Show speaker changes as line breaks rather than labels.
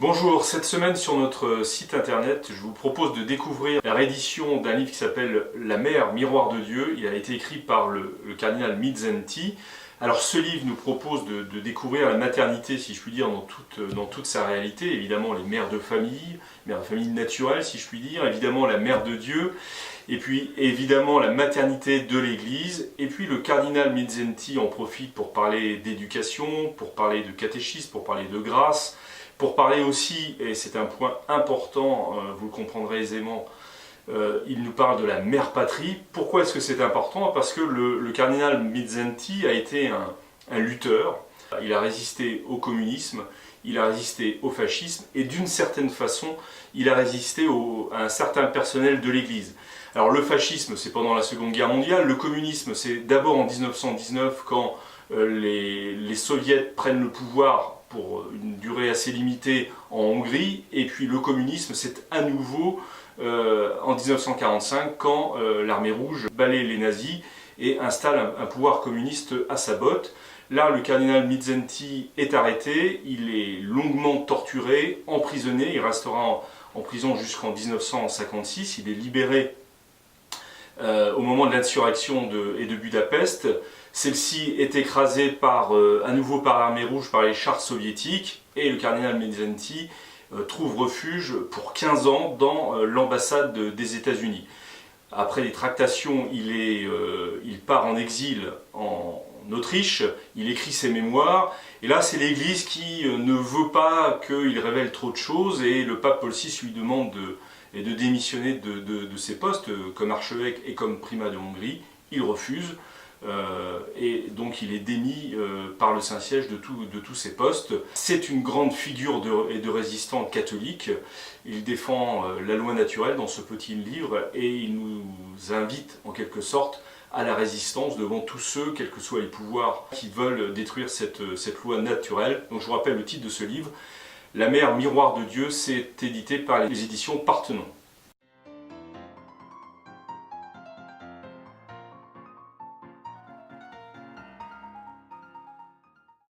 Bonjour, cette semaine sur notre site internet, je vous propose de découvrir la réédition d'un livre qui s'appelle La mer, miroir de Dieu. Il a été écrit par le cardinal Mindszenty. Alors ce livre nous propose de découvrir la maternité, si je puis dire, dans toute sa réalité. Évidemment les mères de famille naturelle, si je puis dire, évidemment la mère de Dieu, et puis évidemment la maternité de l'Église. Et puis le cardinal Mindszenty en profite pour parler d'éducation, pour parler de catéchisme, pour parler de grâce, pour parler aussi, et c'est un point important, vous le comprendrez aisément, il nous parle de la mère patrie. Pourquoi est-ce que c'est important? Parce que le cardinal Mindszenty a été un lutteur. Il a résisté au communisme, il a résisté au fascisme, et d'une certaine façon, il a résisté à un certain personnel de l'Église. Alors le fascisme, c'est pendant la Seconde Guerre mondiale, le communisme, c'est d'abord en 1919, quand les soviets prennent le pouvoir pour une durée assez limitée en Hongrie, et puis le communisme, c'est à nouveau en 1945, quand l'armée rouge balaie les nazis et installe un pouvoir communiste à sa botte. Là, le cardinal Mindszenty est arrêté, il est longuement torturé, emprisonné, il restera en prison jusqu'en 1956, il est libéré au moment de l'insurrection et de Budapest. Celle-ci est écrasée à nouveau par l'armée rouge, par les chars soviétiques, et le cardinal Mindszenty trouve refuge pour 15 ans dans l'ambassade des États-Unis. Après les tractations, il part en exil en Autriche, il écrit ses mémoires, et là c'est l'Église qui ne veut pas qu'il révèle trop de choses, et le pape Paul VI lui demande de démissionner de ses postes comme archevêque et comme primat de Hongrie. Il refuse. Et donc il est démis par le Saint-Siège de tous ses postes. C'est une grande figure de résistant catholique. Il défend la loi naturelle dans ce petit livre et il nous invite en quelque sorte à la résistance devant tous ceux, quels que soient les pouvoirs, qui veulent détruire cette loi naturelle. Donc je vous rappelle le titre de ce livre, La mer, miroir de Dieu, c'est édité par les éditions Parthenon.